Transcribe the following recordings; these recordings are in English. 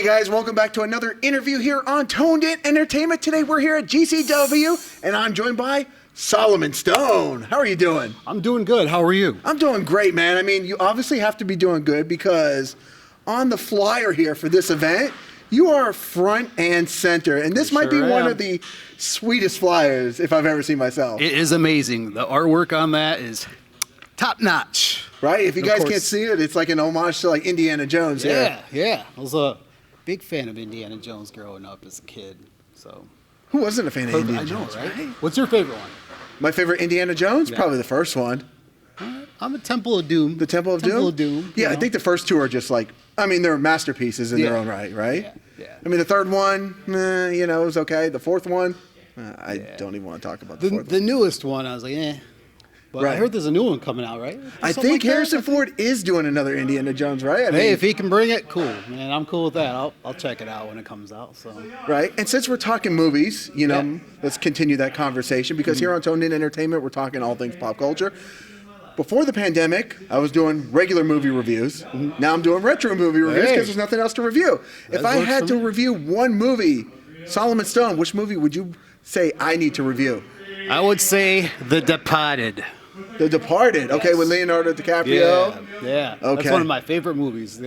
Hey guys, welcome back to another interview here on Toned In Entertainment. Today we're here at GCW, and I'm joined by Solomon Stone. How are you doing? I'm doing good. How are you? I'm doing great, man. I mean, you obviously have to be doing good because on the flyer here for this event, you are front and center, and this might be one of the sweetest flyers if I've ever seen myself. It is amazing. The artwork on that is top notch. Right? If you guys can't see it, it's like an homage to like Indiana Jones here. Yeah. I was a big fan of Indiana Jones growing up as a kid. So who wasn't a fan of Indiana Jones, right? What's your favorite one? My favorite Indiana Jones? Probably the first one. I'm a Temple of Doom. The Temple of Doom? Yeah, I think the first two are just like, I mean, they're masterpieces in their own right? Yeah. I mean, the third one, it was okay. The fourth one, I don't even want to talk about the fourth one. The newest one, I was like, eh. But I heard there's a new one coming out, right? I think Harrison Ford is doing another Indiana Jones, right? I mean, if he can bring it, cool. Man, I'm cool with that. I'll check it out when it comes out. So. Right. And since we're talking movies, let's continue that conversation because here on Toned In Entertainment, we're talking all things pop culture. Before the pandemic, I was doing regular movie reviews. Now I'm doing retro movie reviews because there's nothing else to review. If I had to review one movie, Solomon Stone, which movie would you say I need to review? I would say The Departed. The Departed. Okay, yes. With Leonardo DiCaprio. Yeah. Okay. That's one of my favorite movies.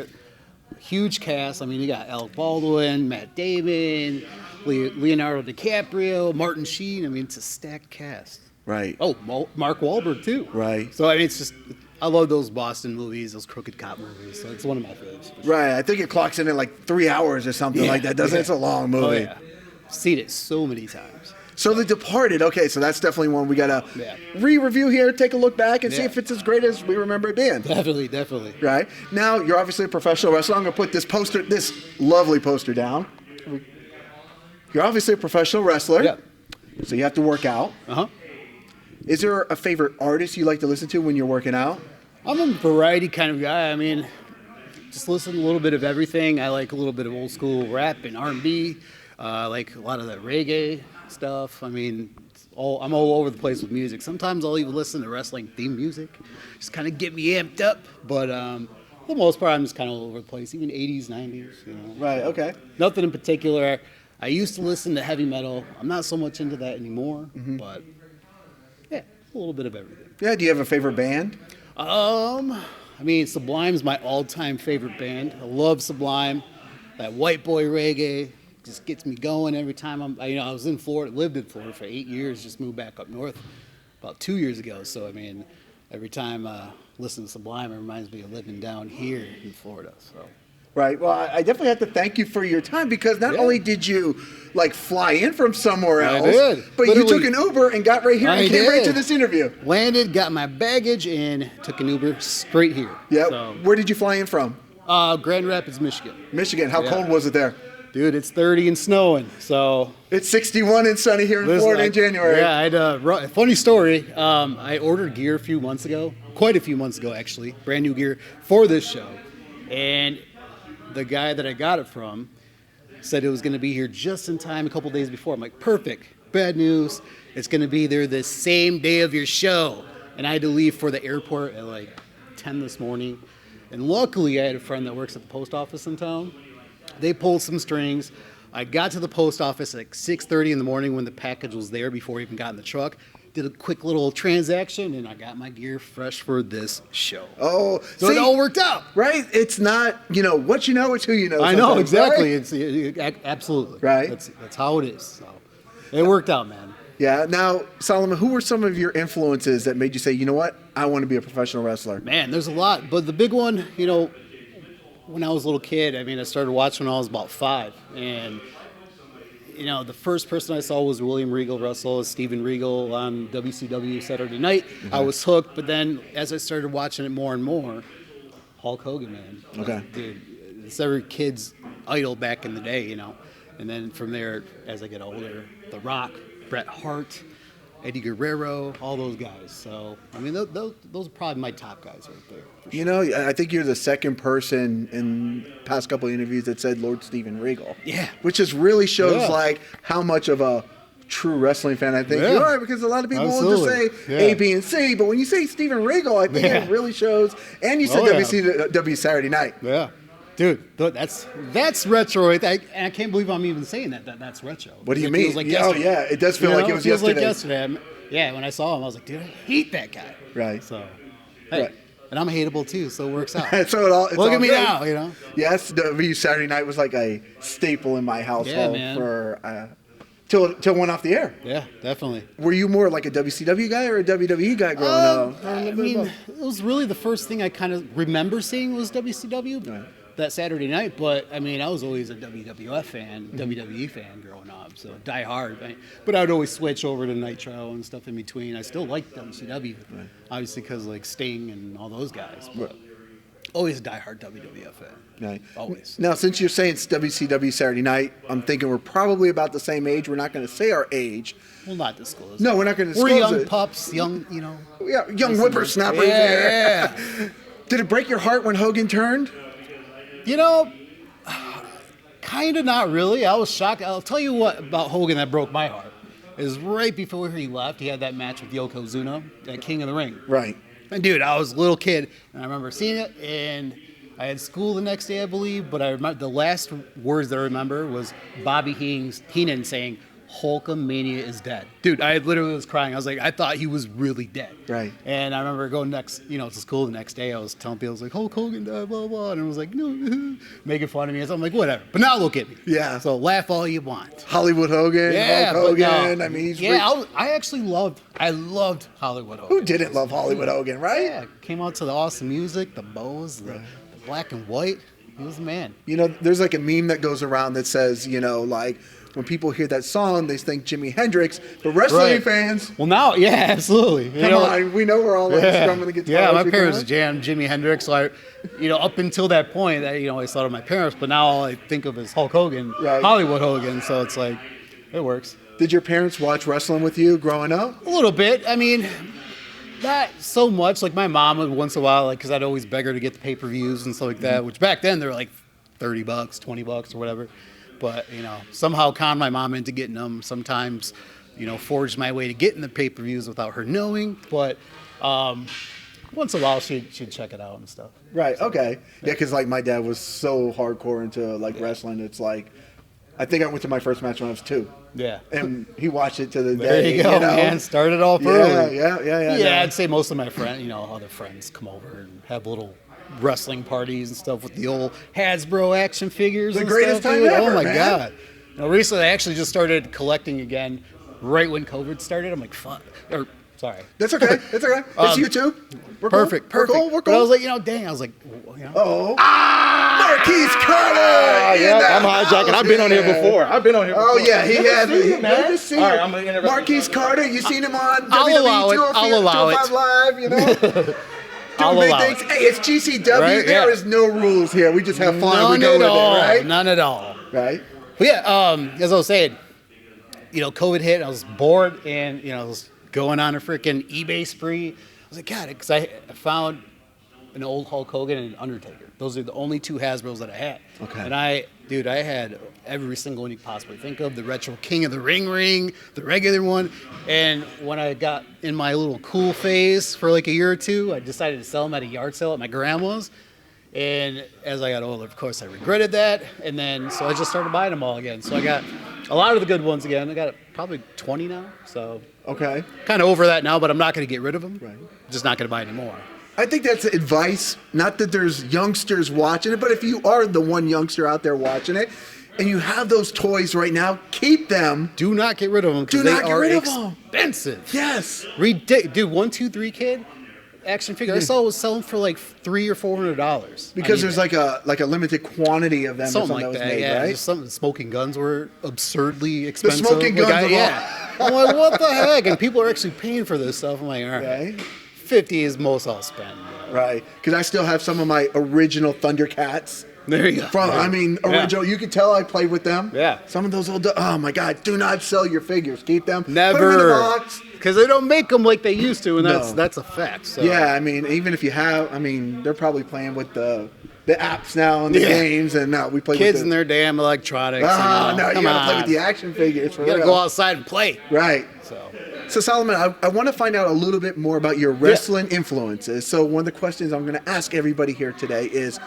Huge cast. I mean, you got Alec Baldwin, Matt Damon, Leonardo DiCaprio, Martin Sheen. I mean, it's a stacked cast. Right. Oh, Mark Wahlberg too. Right. So I mean, I love those Boston movies, those crooked cop movies. So it's one of my favorites. Right. I think it clocks in at like 3 hours or something like that, doesn't it? It's a long movie. Oh, yeah. I've seen it so many times. So The Departed, okay, so that's definitely one we got to re-review here, take a look back, and see if it's as great as we remember it being. Definitely. Right? Now, you're obviously a professional wrestler. I'm going to put this lovely poster down. You're obviously a professional wrestler, so you have to work out. Is there a favorite artist you like to listen to when you're working out? I'm a variety kind of guy. I mean, just listen to a little bit of everything. I like a little bit of old school rap and R&B. I like a lot of that reggae stuff. I mean, I'm all over the place with music. Sometimes I'll even listen to wrestling theme music, just kind of get me amped up. But for the most part, I'm just kind of all over the place, even 80s, 90s. Right, okay. Nothing in particular. I used to listen to heavy metal. I'm not so much into that anymore, but yeah, a little bit of everything. Yeah, do you have a favorite band? I mean, Sublime's my all-time favorite band. I love Sublime. That white boy reggae just gets me going every time I was in Florida, lived in Florida for 8 years, just moved back up north about 2 years ago. So, I mean, every time I listen to Sublime, it reminds me of living down here in Florida. So. Right. Well, I definitely have to thank you for your time because not only did you fly in from somewhere else, but you took an Uber and got right here and came right to this interview. Landed, got my baggage, and took an Uber straight here. Yeah. So. Where did you fly in from? Grand Rapids, Michigan. Michigan. How cold was it there? Dude, it's 30 and snowing, so... It's 61 and sunny here in Florida in January. Yeah, I had a funny story. I ordered gear quite a few months ago, actually, brand new gear for this show. And the guy that I got it from said it was going to be here just in time a couple days before. I'm like, perfect, bad news. It's going to be there the same day of your show. And I had to leave for the airport at like 10 this morning. And luckily, I had a friend that works at the post office in town. They pulled some strings. I got to the post office at 6:30 in the morning when the package was there before I even got in the truck. Did a quick little transaction, and I got my gear fresh for this show. Oh, so it all worked out. Right? It's not, what you know, it's who you know. I know, exactly. Right? It's absolutely. Right. That's how it is. So it worked out, man. Yeah. Now, Solomon, who were some of your influences that made you say, you know what, I want to be a professional wrestler? Man, there's a lot. But the big one, when I was a little kid, I mean, I started watching when I was about 5. And, the first person I saw was William Regal wrestle, Steven Regal on WCW Saturday Night. Mm-hmm. I was hooked. But then as I started watching it more and more, Hulk Hogan, man. Okay. Dude, it's every kid's idol back in the day, And then from there, as I get older, The Rock, Bret Hart, Eddie Guerrero, all those guys. So, I mean, those are probably my top guys right there. Sure. I think you're the second person in the past couple of interviews that said Lord Steven Regal. Yeah. Which just really shows, how much of a true wrestling fan I think you are, because a lot of people will just say A, B, and C, but when you say Steven Regal, I think it really shows. And you said WCW Saturday Night. Yeah. Dude, that's retro. And I can't believe I'm even saying that. That's retro. What do you It mean? feels like Oh, yesterday. yeah. It does feel like it was feels yesterday. like yesterday. Yeah, when I saw him, I was like, dude, I hate that guy. Right. So, hey, Right. and I'm hateable too, so it works out. So it's Look all at me good. now, you know. Yes, W Saturday Night was like a staple in my household man. for till it went off the air. Yeah, definitely. Were you more like a WCW guy or a WWE guy growing up? I mean, it was really the first thing I kind of remember seeing was WCW. Right. That Saturday night, but I mean, I was always a WWF fan, WWE fan growing up, so die hard. But I would always switch over to Nitro and stuff in between. I still liked WCW, obviously because like Sting and all those guys. But always a die hard WWF fan. Right. Always. Now, since you're saying it's WCW Saturday Night, I'm thinking we're probably about the same age. We're not going to say our age. We'll not disclose. No, we're not going to We're disclose young it. pups, young, you know. Yeah, young whippersnappers here. Yeah. Did it break your heart when Hogan turned? You know, kind of not really. I was shocked. I'll tell you what about Hogan that broke my heart. Is right before he left, he had that match with Yokozuna at King of the Ring. Right. And dude, I was a little kid, and I remember seeing it, and I had school the next day, I believe, but I remember the last words that I remember was Bobby Heenan saying, Hulkamania is dead. Dude, I literally was crying. I was like, I thought he was really dead. Right. And I remember going to school the next day. I was telling people, I was like, Hulk Hogan died, blah, blah. And I was like, no, making fun of me. So I'm like, whatever. But now look at me. Yeah. So laugh all you want. Hollywood Hogan, Yeah, Hulk but no. Hogan. I mean, I actually loved Hollywood Hogan. who didn't love Hollywood Hogan, right? Yeah, came out to the awesome music, the bows, the black and white. He was the man. You know, there's like a meme that goes around that says, you know, like when people hear that song, they think Jimi Hendrix, but wrestling fans, Well, now, yeah, absolutely. come on, we know we're all like strumming the guitar. Yeah, my parents jammed Jimi Hendrix. So up until that point, I always thought of my parents, but now all I think of is Hulk Hogan, Right. Hollywood Hogan. So it's like, it works. Did your parents watch wrestling with you growing up? A little bit. I mean, not so much. Like my mom would once in a while, like, because I'd always beg her to get the pay-per-views and stuff like that, which back then they were like $30, $20 or whatever. But, somehow con my mom into getting them. Sometimes, forged my way to getting the pay-per-views without her knowing. But once in a while, she'd check it out and stuff. Right, okay. Yeah, because like my dad was so hardcore into like wrestling. It's like, I think I went to my first match when I was 2. Yeah. And he watched it to the There day. you go, man. Started off Yeah, early. yeah. I'd say most of my friends, other friends come over and have little wrestling parties and stuff with the old Hasbro action figures. The and greatest stuff, time dude. ever, Oh my man. God. Recently I actually just started collecting again right when COVID started. I'm like, fuck. Or, sorry. That's okay. It's okay. It's YouTube. We're Perfect. Cool. We're cool. We're But I cool. was like, dang. I was like, Oh. Marquise Carter. Yeah, in the I'm hijacking. I've been on here house, before. I've been on here before. Oh yeah, he has. See you, man. Good to see All right, you. I'm gonna interrupt Marquise Carter, you seen him on I'll allow it. WWE I'll allow 205 Live, you know? I'll Doing big allow things. it. Hey, it's GCW. Right, There yeah. is no rules here. We just have fun. We none go at with all. it, right? None at all. Right. But yeah, as I was saying, COVID hit. I was bored, and I was going on a freaking eBay spree. I was like, God, because I found an old Hulk Hogan and an Undertaker. Those are the only 2 Hasbros that I had. Okay. And I had every single one you could possibly think of: the retro King of the Ring, the regular one. And when I got in my little cool phase for like a year or 2, I decided to sell them at a yard sale at my grandma's. And as I got older, of course, I regretted that. And then, so I just started buying them all again. So I got a lot of the good ones again. I got probably 20 now. So Okay. kind of over that now, but I'm not going to get rid of them. Right. Just not going to buy any more. I think that's advice. Not that there's youngsters watching it, but if you are the one youngster out there watching it, and you have those toys right now, keep them. Do not get rid of them because Do they not get are rid of 'em. expensive. Yes. Dude, 1, 2, 3 kid action figure. I saw it was selling for like $300 or $400. Because there's like a limited quantity of them or something something like that that. was made, Yeah, right? just something. Smoking guns were absurdly expensive. smoking guns of all. Yeah. I'm like, what the heck? And people are actually paying for this stuff. I'm like, all right, Right. 50 is most I'll spend. Right. Because I still have some of my original Thundercats. There you go. From, I mean, original. You could tell I played with them. Yeah. Some of those old. Oh my God! Do not sell your figures. Keep them. Put them in a Never, box. because they don't make them like they used to, and No. that's a fact. So. Yeah, I mean, even if you have, I mean, they're probably playing with the apps now and the Yeah. games, and now we play Kids with and their damn electronics. Ah, you know. no, Come you gotta on. play with the action figures. For You gotta real. go outside and play. Right. So. So Solomon, I want to find out a little bit more about your wrestling influences. So one of the questions I'm going to ask everybody here today is,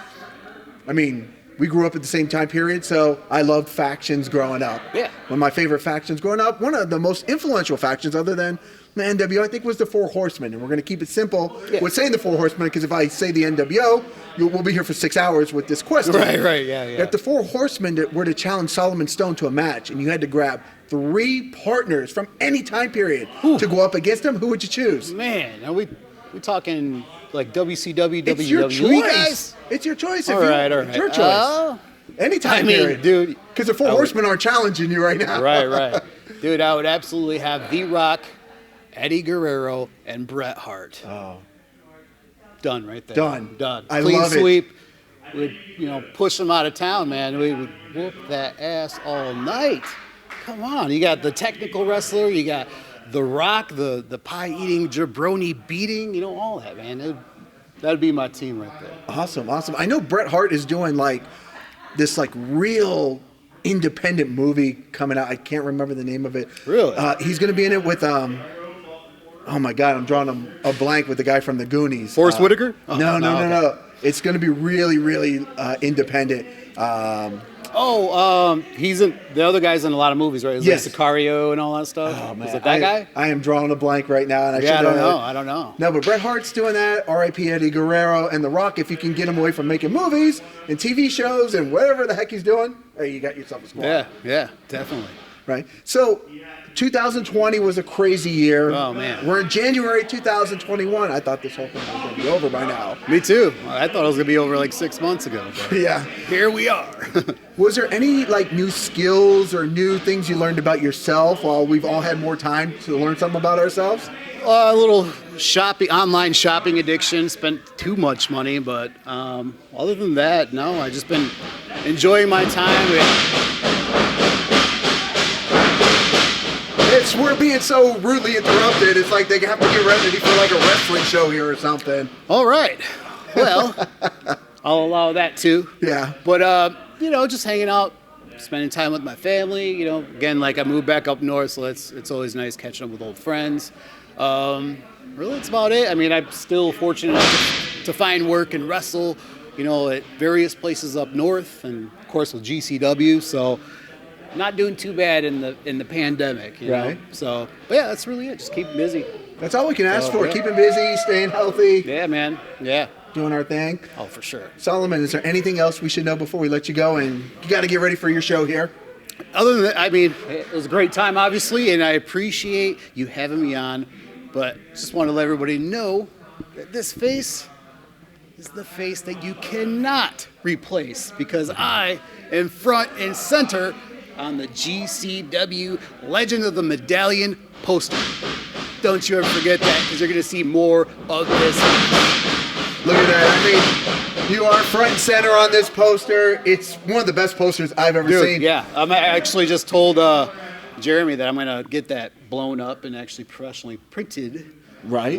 I mean, we grew up at the same time period, so I loved factions growing up. Yeah. One of my favorite factions growing up, one of the most influential factions other than the NWO, I think, was the Four Horsemen. And we're going to keep it simple with saying the Four Horsemen, because if I say the NWO, we'll be here for 6 hours with this question. Right, yeah. If the Four Horsemen were to challenge Solomon Stone to a match, and you had to grab 3 partners from any time period to go up against them, who would you choose? Man, are we talking like WCW, It's your WWE choice. guys? It's your choice. All right. It's your choice. Any time period. Dude. Because the Four Horsemen aren't challenging you right now. Right. Dude, I would absolutely have The Rock, Eddie Guerrero, and Bret Hart. Oh. Done right there. Done. I Clean love it. sweep. We'd, push them out of town, man. We would whoop that ass all night. Come on. You got the technical wrestler. You got The Rock, the pie-eating, jabroni-beating, all that, man. That'd be my team right there. Awesome. I know Bret Hart is doing this real independent movie coming out. I can't remember the name of it. Really? He's going to be in it with oh my God, I'm drawing a blank with the guy from the Goonies. Forrest Whitaker? No. It's going to be really, really independent. He's in. The other guy's in a lot of movies, right? Yes. Like Sicario and all that stuff. Oh man, Is it that guy? I am drawing a blank right now, and I don't know. No, but Bret Hart's doing that. R.I.P. Eddie Guerrero and The Rock. If you can get him away from making movies and TV shows and whatever the heck he's doing, hey, you got yourself a squad. Yeah, definitely. Right. So, 2020 was a crazy year. Oh man. We're in January 2021. I thought this whole thing was going to be over by now. Me too. I thought it was gonna be over like 6 months ago. But Yeah. here we are. Was there any new skills or new things you learned about yourself while we've all had more time to learn something about ourselves? A little online shopping addiction. Spent too much money, but other than that, no. I just been enjoying my time with. We're being so rudely interrupted. It's like they have to get ready for a wrestling show here or something. All right. Well, I'll allow that too. Yeah. But just hanging out, spending time with my family. Again, I moved back up north, so it's always nice catching up with old friends. Really, that's about it. I mean, I'm still fortunate enough to find work and wrestle, at various places up north, and of course with GCW. So. Not doing too bad in the pandemic, Right. So, but yeah, that's really it. Just keep busy. That's all we can ask for. Yeah. Keeping busy, staying healthy, Yeah, man. Yeah. doing our thing. Oh, for sure. Solomon, is there anything else we should know before we let you go? And you got to get ready for your show here. Other than that, I mean, it was a great time, obviously, and I appreciate you having me on. But just want to let everybody know that this face is the face that you cannot replace, because I am front and center on the GCW Legend of the Medallion poster. Don't you ever forget that, because you're going to see more of this. Look at that. I mean, you are front and center on this poster. It's one of the best posters I've ever seen. Yeah, I actually just told Jeremy that I'm going to get that blown up and actually professionally printed. Right.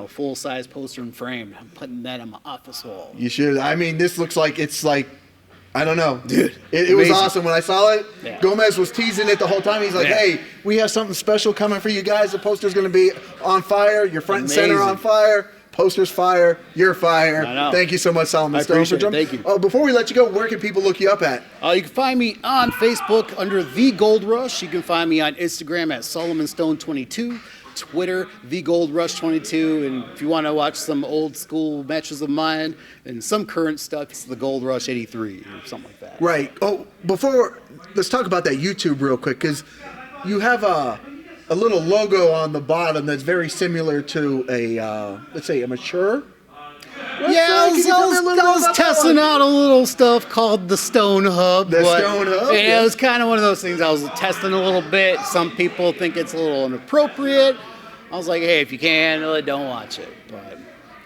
Full-size poster and framed. I'm putting that on my office wall. You should. I mean, this looks like I don't know. Dude, It was awesome. When I saw it, Yeah. Gomez was teasing it the whole time. He's like, hey, we have something special coming for you guys. The poster's going to be on fire. You're front and center Amazing. on fire. Poster's fire. You're fire. I know. Thank you so much, Solomon I Stone. appreciate it. For Thank you. Oh, before we let you go, where can people look you up at? You can find me on Facebook under The Gold Rush. You can find me on Instagram at SolomonStone22. Twitter, The Gold Rush 22, and if you want to watch some old school matches of mine and some current stuff, it's The Gold Rush 83 or something like that. Right. Oh, let's talk about that YouTube real quick, because you have a little logo on the bottom that's very similar to let's say a mature. Yeah, I was testing out a little stuff called the Stone Hub. Stone Hub? Yeah, it was kind of one of those things I was testing a little bit. Some people think it's a little inappropriate. I was like, hey, if you can, don't watch it. But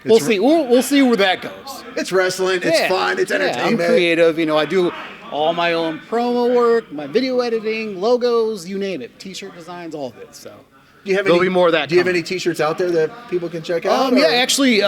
we'll see. We'll see where that goes. It's wrestling. It's fun. It's entertainment. I'm creative. I do all my own promo work, my video editing, logos, you name it, T-shirt designs, all of it. So there'll be more of that. Do you have any T-shirts out there that people can check out? Yeah, actually,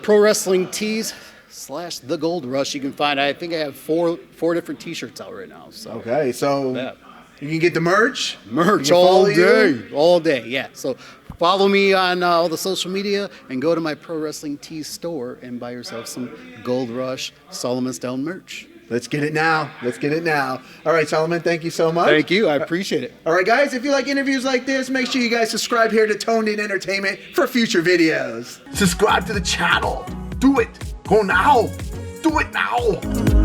Pro Wrestling Tees / The Gold Rush. You can find. I think I have four different T-shirts out right now. So okay, so yeah. You can get the merch. Merch all day. Yeah. So follow me on all the social media and go to my Pro Wrestling Tees store and buy yourself some Gold Rush Solomon Stone merch. Let's get it now. Let's get it now. All right, Solomon, thank you so much. Thank you. I appreciate it. All right, guys, if you like interviews like this, make sure you guys subscribe here to Toned In Entertainment for future videos. Subscribe to the channel. Do it. Go now. Do it now.